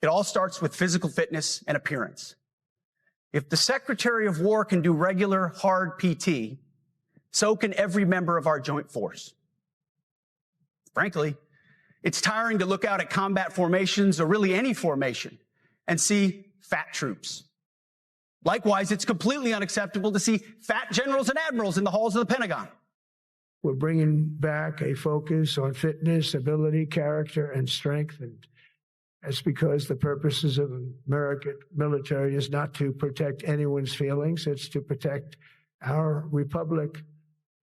It all starts with physical fitness and appearance. If the Secretary of War can do regular, hard PT, so can every member of our joint force. Frankly, it's tiring to look out at combat formations, or really any formation, and see fat troops. Likewise, it's completely unacceptable to see fat generals and admirals in the halls of the Pentagon. We're bringing back a focus on fitness, ability, character, and strength. And that's because the purposes of American military is not to protect anyone's feelings. It's to protect our republic.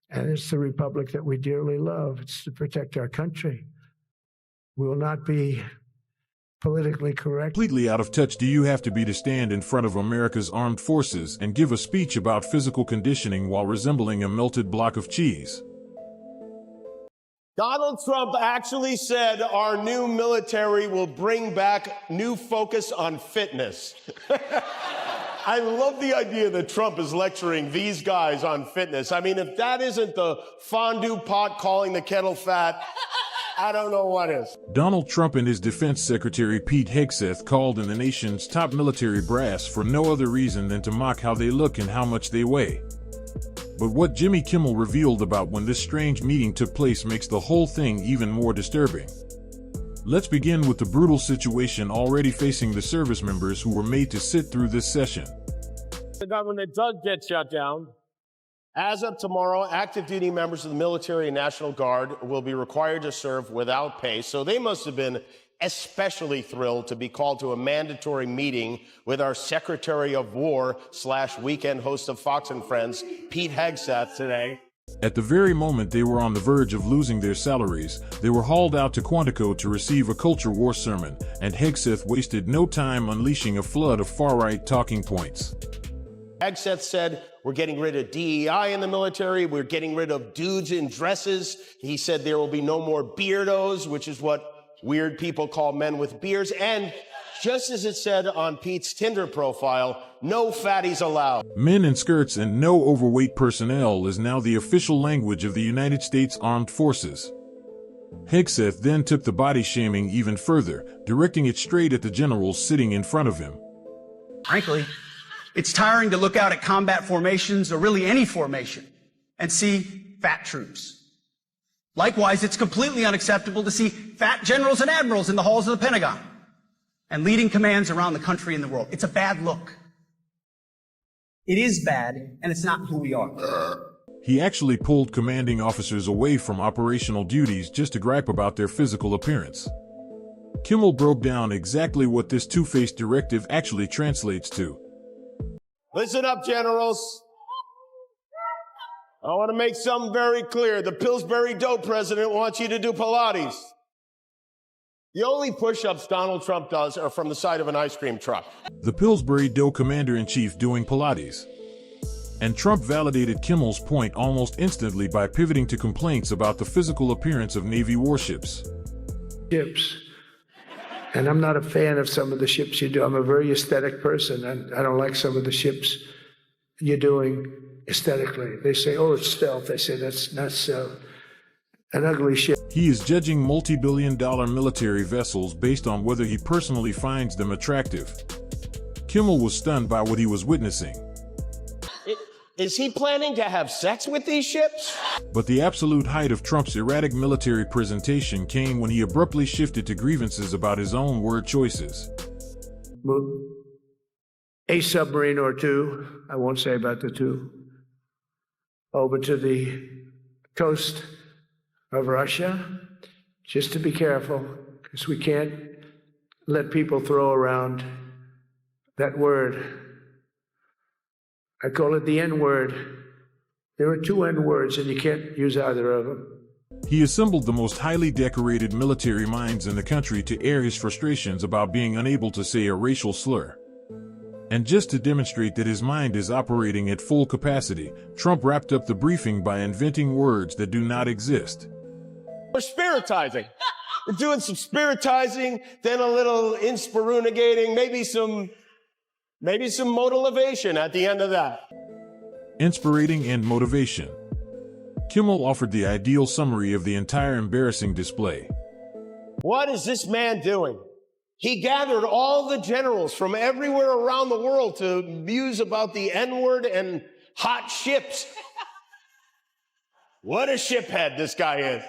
And it's the republic that we dearly love. It's to protect our country. We will not be politically correct. Completely out of touch do you have to be to stand in front of America's armed forces and give a speech about physical conditioning while resembling a melted block of cheese? Donald Trump actually said our new military will bring back new focus on fitness. I love the idea that Trump is lecturing these guys on fitness. I mean, if that isn't the fondue pot calling the kettle fat, I don't know what is. Donald Trump and his Defense Secretary Pete Hegseth called in the nation's top military brass for no other reason than to mock how they look and how much they weigh. But what Jimmy Kimmel revealed about when this strange meeting took place makes the whole thing even more disturbing. Let's begin with the brutal situation already facing the service members who were made to sit through this session. The government does get shut down. As of tomorrow, active duty members of the military and National Guard will be required to serve without pay. So they must have been especially thrilled to be called to a mandatory meeting with our Secretary of War / weekend host of Fox and Friends, Pete Hegseth, today. At the very moment they were on the verge of losing their salaries, they were hauled out to Quantico to receive a culture war sermon, and Hegseth wasted no time unleashing a flood of far-right talking points. Hegseth said, we're getting rid of DEI in the military. We're getting rid of dudes in dresses. He said there will be no more beardos, which is what weird people call men with beards. And just as it said on Pete's Tinder profile, no fatties allowed. Men in skirts and no overweight personnel is now the official language of the United States Armed Forces. Hegseth then took the body shaming even further, directing it straight at the generals sitting in front of him. Frankly, it's tiring to look out at combat formations, or really any formation, and see fat troops. Likewise, it's completely unacceptable to see fat generals and admirals in the halls of the Pentagon and leading commands around the country and the world. It's a bad look. It is bad, and it's not who we are. He actually pulled commanding officers away from operational duties just to gripe about their physical appearance. Kimmel broke down exactly what this two-faced directive actually translates to. Listen up, generals. I want to make something very clear. The Pillsbury Dough president wants you to do Pilates. The only push-ups Donald Trump does are from the side of an ice cream truck. The Pillsbury Dough commander-in-chief doing Pilates. And Trump validated Kimmel's point almost instantly by pivoting to complaints about the physical appearance of Navy warships. Ships. And I'm not a fan of some of the ships you do. I'm a very aesthetic person, and I don't like some of the ships you're doing aesthetically. They say, oh, it's stealth. I say, that's not stealth. An ugly ship. He is judging multi-billion-dollar military vessels based on whether he personally finds them attractive. Kimmel was stunned by what he was witnessing. Is he planning to have sex with these ships? But the absolute height of Trump's erratic military presentation came when he abruptly shifted to grievances about his own word choices. A submarine or two, I won't say about the two, over to the coast of Russia, just to be careful, because we can't let people throw around that word. I call it the N-word. There are two N-words, and you can't use either of them. He assembled the most highly decorated military minds in the country to air his frustrations about being unable to say a racial slur. And just to demonstrate that his mind is operating at full capacity, Trump wrapped up the briefing by inventing words that do not exist. We're spiritizing. We're doing some spiritizing, then a little inspirunating, maybe some motivation at the end of that. Inspirating and motivation. Kimmel offered the ideal summary of the entire embarrassing display. What is this man doing? He gathered all the generals from everywhere around the world to muse about the N-word and hot ships. What a shiphead this guy is.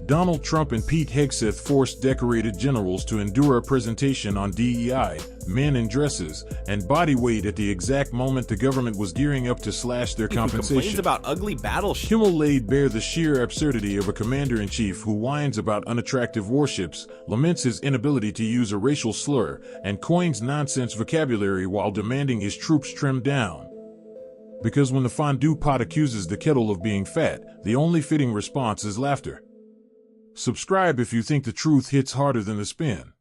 Donald Trump and Pete Hegseth forced decorated generals to endure a presentation on DEI, men in dresses, and body weight at the exact moment the government was gearing up to slash their compensation. Complains about ugly battleships. Kimmel laid bare the sheer absurdity of a commander-in-chief who whines about unattractive warships, laments his inability to use a racial slur, and coins nonsense vocabulary while demanding his troops trim down. Because when the fondue pot accuses the kettle of being fat, the only fitting response is laughter. Subscribe if you think the truth hits harder than the spin.